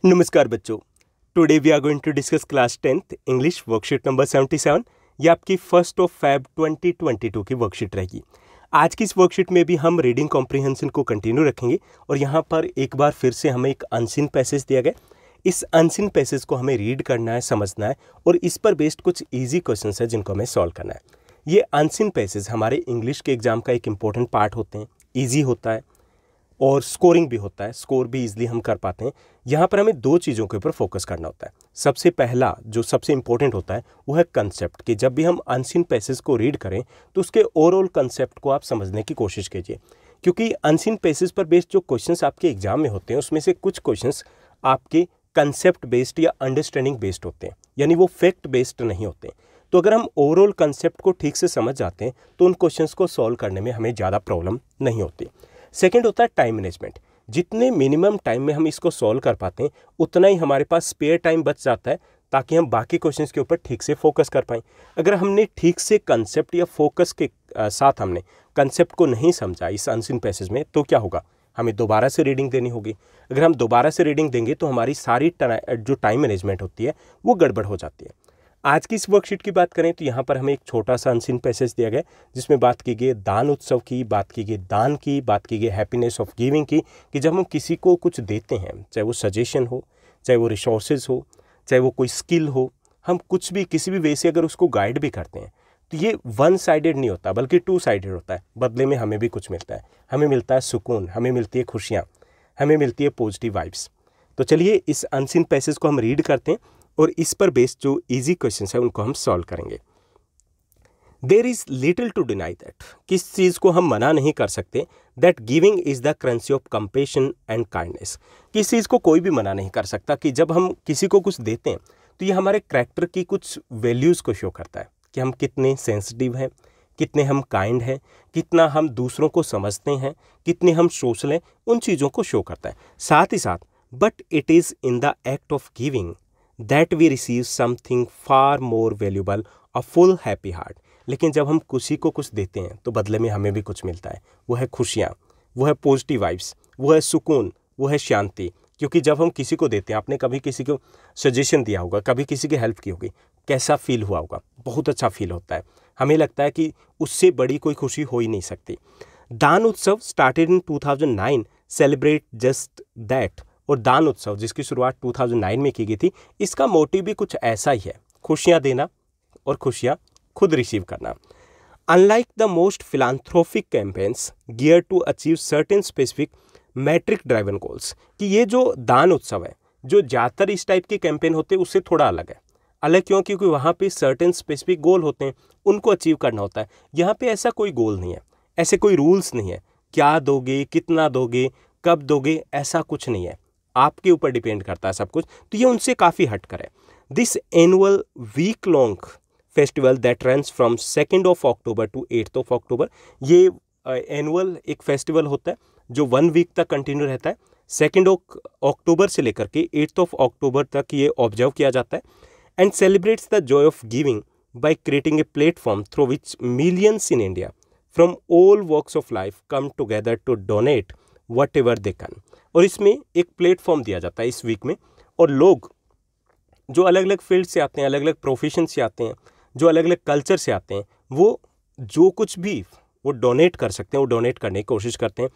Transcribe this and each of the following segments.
नमस्कार बच्चों, today we are going to discuss class 10th English worksheet number 77। ये आपकी 1 Feb 2022 की वर्कशीट रहेगी। आज की इस वर्कशीट में भी हम रीडिंग कॉम्प्रिहेंशन को कंटिन्यू रखेंगे और यहाँ पर एक बार फिर से हमें एक अनसीन पैसेज दिया गया। इस अनसीन पैसेज को हमें रीड करना है, समझना है और इस पर बेस्ड कुछ ईजी क्वेश्चन है जिनको हमें सॉल्व करना है। ये अनसीन पैसेज हमारे इंग्लिश के एग्जाम का एक इंपॉर्टेंट पार्ट होते हैं, ईजी होता है और स्कोरिंग भी होता है, स्कोर भी इजीली हम कर पाते हैं। यहाँ पर हमें दो चीज़ों के ऊपर फोकस करना होता है। सबसे पहला जो सबसे इंपॉर्टेंट होता है वो है कंसेप्ट, कि जब भी हम अनसीन पैसेज को रीड करें तो उसके ओवरऑल कंसेप्ट को आप समझने की कोशिश कीजिए, क्योंकि अनसीन पैसेज पर बेस्ड जो क्वेश्चंस आपके एग्जाम में होते हैं उसमें से कुछ क्वेश्चंस आपके कंसेप्ट बेस्ड या अंडरस्टैंडिंग बेस्ड होते हैं, यानी वो फैक्ट बेस्ड नहीं होते। तो अगर हम ओवरऑल कंसेप्ट को ठीक से समझ जाते हैं तो उन क्वेश्चंस को सॉल्व करने में हमें ज़्यादा प्रॉब्लम नहीं होती। सेकेंड होता है टाइम मैनेजमेंट। जितने मिनिमम टाइम में हम इसको सॉल्व कर पाते हैं उतना ही हमारे पास स्पेयर टाइम बच जाता है, ताकि हम बाकी क्वेश्चंस के ऊपर ठीक से फोकस कर पाएँ। अगर हमने ठीक से कंसेप्ट या फोकस के साथ हमने कंसेप्ट को नहीं समझा इस अनसीन पैसेज में, तो क्या होगा, हमें दोबारा से रीडिंग देनी होगी। अगर हम दोबारा से रीडिंग देंगे तो हमारी सारी जो टाइम मैनेजमेंट होती है वो गड़बड़ हो जाती है। आज की इस वर्कशीट की बात करें तो यहाँ पर हमें एक छोटा सा अनसीन पैसेज दिया गया जिसमें बात की गई दान उत्सव की, बात की गई दान की, बात की गई हैप्पीनेस ऑफ गिविंग की, कि जब हम किसी को कुछ देते हैं, चाहे वो सजेशन हो, चाहे वो रिसोर्सेज हो, चाहे वो कोई स्किल हो, हम कुछ भी किसी भी वे से अगर उसको गाइड भी करते हैं तो ये वन साइडेड नहीं होता बल्कि टू साइडेड होता है। बदले में हमें भी कुछ मिलता है, हमें मिलता है सुकून, हमें मिलती है खुशियाँ, हमें मिलती है पॉजिटिव वाइब्स। तो चलिए इस अनसीन पैसेज को हम रीड करते हैं और इस पर बेस्ड जो इजी क्वेश्चंस है उनको हम सॉल्व करेंगे। There is little to deny that, किस चीज़ को हम मना नहीं कर सकते, that giving is the currency of compassion and kindness. किस चीज़ को कोई भी मना नहीं कर सकता कि जब हम किसी को कुछ देते हैं तो ये हमारे कैरेक्टर की कुछ वैल्यूज़ को शो करता है कि हम कितने सेंसिटिव हैं, कितने हम काइंड हैं, कितना हम दूसरों को समझते हैं, कितने हम सोशल हैं, उन चीज़ों को शो करता है। साथ ही साथ but it is in the act of giving that we receive something far more valuable, a full happy heart। लेकिन जब हम किसी को कुछ देते हैं तो बदले में हमें भी कुछ मिलता है, वो है खुशियाँ, वो है पॉजिटिव वाइब्स, वो है सुकून, वो है शांति। क्योंकि जब हम किसी को देते हैं, आपने कभी किसी को सजेशन दिया होगा, कभी किसी की हेल्प की होगी, कैसा फील हुआ होगा, बहुत अच्छा फील होता है। हमें लगता है कि उससे बड़ी कोई खुशी हो ही नहीं सकती। दान उत्सव started in 2009 celebrate just that. और दान उत्सव जिसकी शुरुआत 2009 में की गई थी, इसका मोटिव भी कुछ ऐसा ही है, खुशियाँ देना और खुशियाँ खुद रिसीव करना। Unlike the most philanthropic campaigns gear to achieve certain specific metric driven goals, कि ये जो दान उत्सव है, जो ज़्यादातर इस टाइप के कैंपेन होते हैं उससे थोड़ा अलग है। अलग क्यों? क्योंकि वहाँ पे सर्टेन स्पेसिफिक गोल होते हैं, उनको अचीव करना होता है। यहाँ पे ऐसा कोई गोल नहीं है, ऐसे कोई रूल्स नहीं है, क्या दोगे, कितना दोगे, कब दोगे, ऐसा कुछ नहीं है, आपके ऊपर डिपेंड करता है सब कुछ। तो ये उनसे काफ़ी हटकर है। This annual week long festival that runs from 2 October to 8 October, ये एनुअल एक फेस्टिवल होता है जो 1 वीक तक कंटिन्यू रहता है। 2 October से लेकर के 8 October तक ये ऑब्जर्व किया जाता है। And celebrates the joy of giving by creating a platform through which millions in India from all walks of life come together to donate whatever they can. और इसमें एक प्लेटफॉर्म दिया जाता है इस वीक में, और लोग जो अलग अलग फील्ड से आते हैं, अलग अलग प्रोफेशन से आते हैं, जो अलग अलग कल्चर से आते हैं, वो जो कुछ भी वो डोनेट कर सकते हैं वो डोनेट करने की कोशिश करते हैं।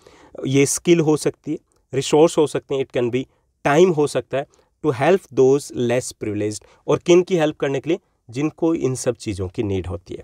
ये स्किल हो सकती है, रिसोर्स हो सकते हैं, इट कैन बी टाइम हो सकता है, to help those less privileged, और किन की हेल्प करने के लिए, जिनको इन सब चीज़ों की नीड होती है।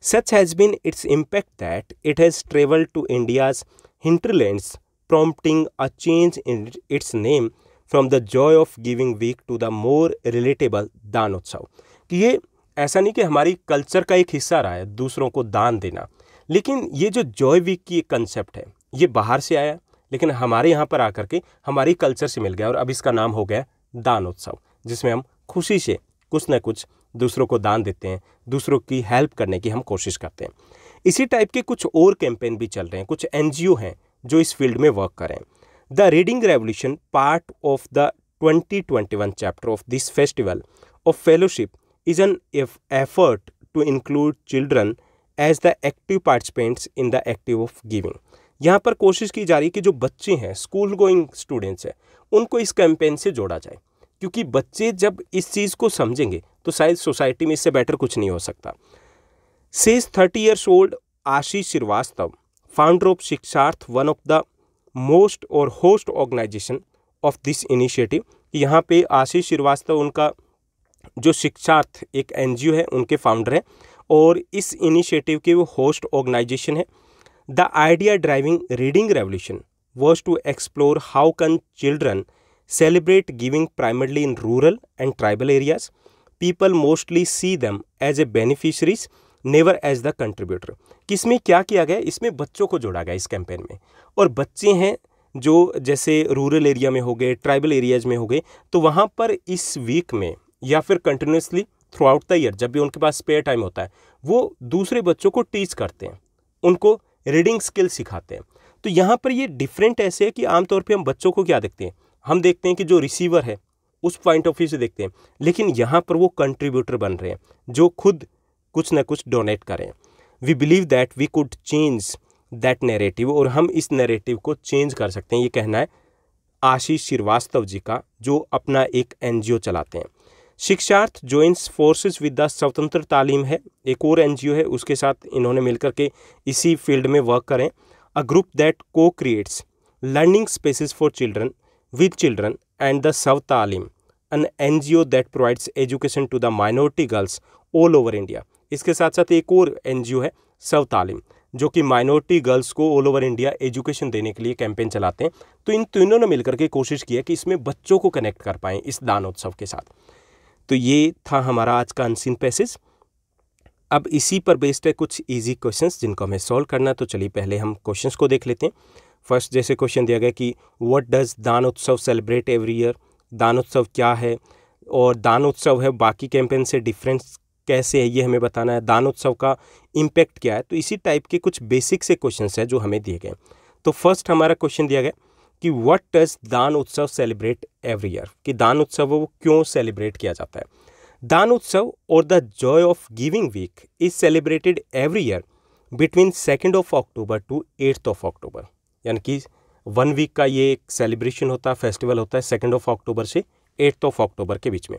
Such has been its impact that it has travelled to India's hinterlands, prompting a change in its name from the Joy of Giving Week to the more relatable दान उत्सव। कि ये ऐसा नहीं कि हमारी कल्चर का एक हिस्सा रहा है दूसरों को दान देना, लेकिन ये जो जॉय वीक की एक कंसेप्ट है ये बाहर से आया, लेकिन हमारे यहाँ पर आकर के हमारी कल्चर से मिल गया और अब इसका नाम हो गया दान उत्सव, जिसमें हम खुशी से कुछ ना कुछ दूसरों को दान देते हैं, दूसरों की हेल्प करने की हम कोशिश करते हैं। इसी टाइप के कुछ और कैंपेन भी चल रहे हैं, कुछ NGO हैं जो इस फील्ड में वर्क कर रहे हैं। The reading revolution part of the 2021 chapter of this festival of fellowship is an effort to include children as the active participants in the active of giving. यहाँ पर कोशिश की जा रही है कि जो बच्चे हैं, स्कूल गोइंग स्टूडेंट्स हैं, उनको इस कैंपेन से जोड़ा जाए। क्योंकि बच्चे जब इस चीज़ को समझेंगे तो शायद सोसाइटी में इससे बेटर कुछ नहीं हो सकता। Says 30 years old Ashish Srivastava, founder of शिक्षार्थ, one of the most और host organization of this initiative। यहाँ पे आशीष श्रीवास्तव उनका जो शिक्षार्थ एक एनजीओ है उनके फाउंडर हैं और इस इनिशिएटिव के वो होस्ट ऑर्गेनाइजेशन है। The idea driving reading revolution was to explore how can children celebrate giving primarily in rural and tribal areas. People mostly see them as a beneficiaries never as the contributor. किसमें क्या किया गया, इसमें बच्चों को जोड़ा गया इस कैंपेन में, और बच्चे हैं जो जैसे रूरल एरिया में हो गए, ट्राइबल एरियाज में हो गए, तो वहाँ पर इस वीक में या फिर continuously through out the year जब भी उनके पास स्पेयर टाइम होता है वो दूसरे बच्चों को टीच करते हैं, उनको रीडिंग स्किल सिखाते हैं। तो यहाँ पर ये डिफरेंट ऐसे है कि आमतौर पे हम बच्चों को क्या देखते हैं, हम देखते हैं कि जो रिसीवर है उस पॉइंट ऑफ व्यू से देखते हैं, लेकिन यहाँ पर वो कंट्रीब्यूटर बन रहे हैं जो खुद कुछ ना कुछ डोनेट करें। We believe that we could change that narrative, और हम इस नैरेटिव को चेंज कर सकते हैं, ये कहना है आशीष श्रीवास्तव जी का जो अपना एक एनजीओ चलाते हैं। शिक्षार्थ जॉइंस फोर्सेस विद द स्वतंत्र तालीम है, एक और एनजीओ है, उसके साथ इन्होंने मिलकर के इसी फील्ड में वर्क करें। A group that cocreates learning spaces for children with children and the Swa Talim, an NGO that provides education to the minority girls all over India. इसके साथ साथ एक और एनजीओ है स्व तालीम जो कि माइनॉरिटी गर्ल्स को ऑल ओवर इंडिया एजुकेशन देने के लिए कैंपेन चलाते हैं। तो इन तीनों ने मिलकर के कोशिश की है कि इसमें बच्चों को कनेक्ट कर पाएँ इस दान उत्सव के साथ। तो ये था हमारा आज का अनसीन पैसेज। अब इसी पर बेस्ड है कुछ इजी क्वेश्चंस जिनको हमें सॉल्व करना है। तो चलिए पहले हम क्वेश्चंस को देख लेते हैं। फर्स्ट जैसे क्वेश्चन दिया गया कि व्हाट डज दान उत्सव सेलिब्रेट एवरी ईयर। दान उत्सव क्या है और दान उत्सव है बाकी कैंपेन से डिफरेंस कैसे है ये हमें बताना है। दान उत्सव का इम्पैक्ट क्या है। तो इसी टाइप के कुछ बेसिक से क्वेश्चंस हैं जो हमें दिए गए। तो फर्स्ट हमारा क्वेश्चन दिया गया कि व्हाट डज दान उत्सव सेलिब्रेट एवरी ईयर, कि दान उत्सव वो क्यों सेलिब्रेट किया जाता है। दान उत्सव और the joy of giving week is celebrated every year between 2 October to 8 October. यानी कि 1 वीक का ये एक सेलिब्रेशन होता है, फेस्टिवल होता है 2 अक्टूबर से 8 अक्टूबर के बीच में।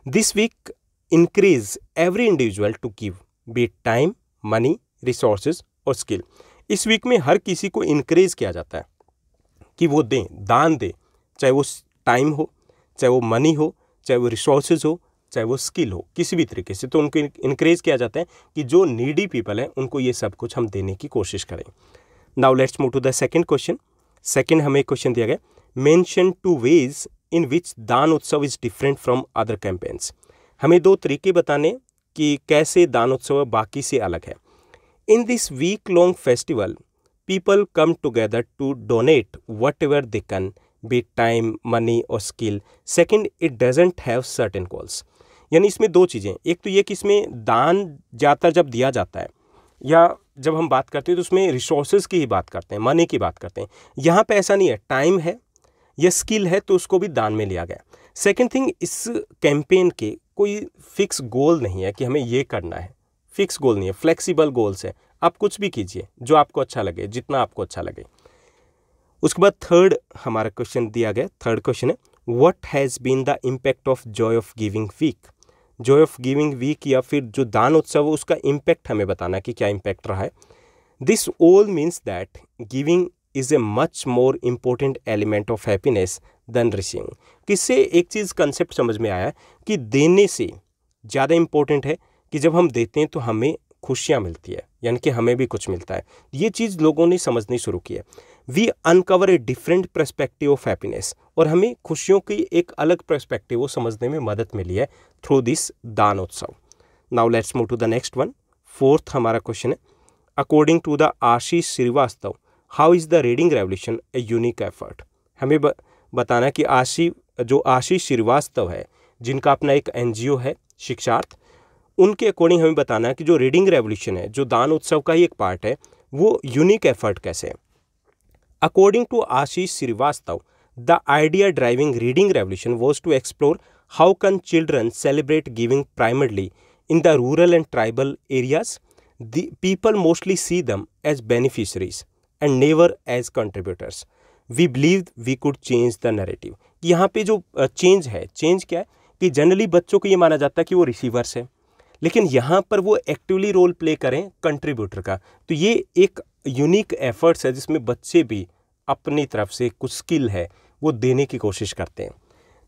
This week increase every individual to give be time, money, resources और स्किल। इस वीक में हर किसी को इंक्रेज किया जाता है कि वो दें, दान दें, चाहे वो टाइम हो, चाहे वो मनी हो, चाहे वो रिसोर्सेज हो, चाहे वो स्किल हो, किसी भी तरीके से। तो उनको इनक्रेज किया जाता है कि जो नीडी पीपल हैं उनको ये सब कुछ हम देने की कोशिश करें। Now let's move to the second question. Second हमें क्वेश्चन दिया गया mention 2 ways in which Daan Utsav is different from other campaigns. हमें 2 तरीके बताने कि कैसे दान उत्सव बाकी से अलग है। In this week long festival people come together to donate whatever they can, be time, money or skill. Second, it doesn't have certain goals. यानी इसमें 2 चीज़ें, एक तो ये कि इसमें दान ज़्यादातर जब दिया जाता है या जब हम बात करते हैं तो उसमें रिसोर्सेज की ही बात करते हैं, मनी की बात करते हैं। यहाँ पे ऐसा नहीं है, टाइम है या स्किल है तो उसको भी दान में लिया गया। सेकेंड थिंग, इस कैंपेन के कोई फिक्स गोल नहीं है कि हमें ये करना है, फिक्स गोल नहीं है, फ्लेक्सिबल गोल्स है। आप कुछ भी कीजिए जो आपको अच्छा लगे, जितना आपको अच्छा लगे। उसके बाद थर्ड हमारा क्वेश्चन दिया गया, थर्ड क्वेश्चन है what has been the impact of joy of giving week. Joy of giving week या फिर जो दान उत्सव है उसका इम्पैक्ट हमें बताना है कि क्या इम्पैक्ट रहा है। This all means that giving is a much more important element of happiness than receiving. किससे एक चीज़ कंसेप्ट समझ में आया कि देने से ज़्यादा इम्पोर्टेंट है कि जब हम देते हैं तो हमें खुशियाँ मिलती है, यानी कि हमें भी कुछ मिलता है। ये चीज़ लोगों ने समझनी शुरू की है। We uncover a different perspective of happiness, और हमें खुशियों की एक अलग पर्सपेक्टिव वो समझने में मदद मिली है through this Daan Utsav. Now let's move to the next one. Fourth हमारा क्वेश्चन है according to the Ashish Srivastava how is the reading revolution a unique effort. हमें बताना कि आशीष श्रीवास्तव है जिनका अपना एक एनजीओ है शिक्षार्थ, उनके अकॉर्डिंग हमें बताना है कि जो रीडिंग रेवोल्यूशन है जो दान उत्सव का ही एक पार्ट है वो यूनिक एफर्ट कैसे है। According to Ashish Srivastava the idea driving reading revolution was to explore how can children celebrate giving primarily in the rural and tribal areas. The people mostly see them as beneficiaries and never as contributors. We believe we could change the narrative. कि यहाँ पे जो change है, change क्या है कि generally बच्चों को ये माना जाता है कि वो रिसीवर्स है, लेकिन यहाँ पर वो एक्टिवली रोल प्ले करें कंट्रीब्यूटर का। तो ये एक यूनिक एफर्ट्स है जिसमें बच्चे भी अपनी तरफ से कुछ स्किल है वो देने की कोशिश करते हैं।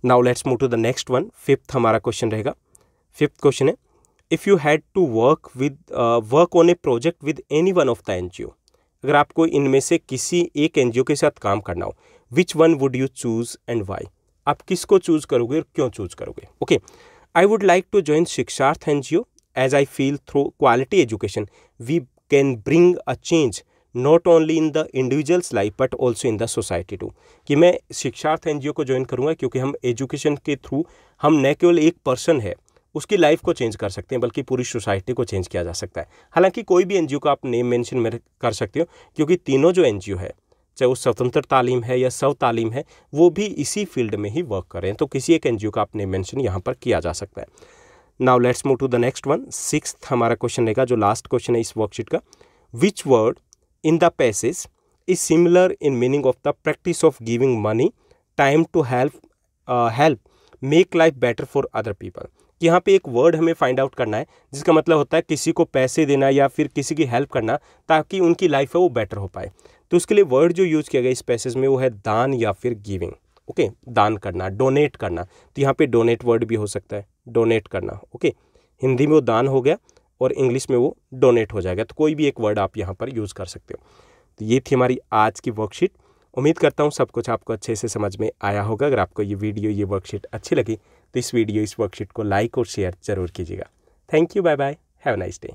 Now let's move to the next one. Fifth हमारा क्वेश्चन रहेगा। फिफ्थ क्वेश्चन है, if you had to work on a project with any one of the NGO, अगर आपको इनमें से किसी एक एनजीओ के साथ काम करना हो, which one would you choose and why? आप किसको चूज करोगे और क्यों चूज करोगे? Okay, I would like to join Shiksharth NGO as I feel through quality education we can bring a change not only in the individuals life but also in the society too. कि मैं शिक्षार्थ NGO को join करूँगा क्योंकि हम education के through हम न केवल एक पर्सन है उसकी लाइफ को चेंज कर सकते हैं बल्कि पूरी सोसाइटी को चेंज किया जा सकता है। हालांकि कोई भी एनजीओ का आप नेम मेंशन मेरे कर सकते हो, क्योंकि तीनों जो एनजीओ है, चाहे वो स्वतंत्र तालीम है या स्व तालीम है, वो भी इसी फील्ड में ही वर्क कर रहे हैं। तो किसी एक एनजीओ का आप नेम मेंशन यहाँ पर किया जा सकता है। Now let's move to the next one. Sixth हमारा क्वेश्चन रहेगा, जो लास्ट क्वेश्चन है इस वर्कशीट का। Which word in the passage is similar in meaning of the practice of giving money time to help make life better for other people? यहाँ पे एक word हमें फाइंड आउट करना है जिसका मतलब होता है किसी को पैसे देना या फिर किसी की हेल्प करना ताकि उनकी लाइफ है वो बेटर हो पाए। तो उसके लिए वर्ड जो यूज़ किया गया इस पैसेज में वो है दान या फिर गिविंग। ओके, दान करना, डोनेट करना। तो यहाँ पे डोनेट वर्ड भी हो सकता है, डोनेट करना। ओके, हिंदी में वो दान हो गया और इंग्लिश में वो डोनेट हो जाएगा। तो कोई भी एक वर्ड आप यहाँ पर यूज़ कर सकते हो। तो ये थी हमारी आज की वर्कशीट। उम्मीद करता हूँ सब कुछ आपको अच्छे से समझ में आया होगा। अगर आपको ये वीडियो, ये वर्कशीट अच्छी लगी तो इस वर्कशीट को लाइक और शेयर जरूर कीजिएगा। Thank you, bye bye, have a nice day.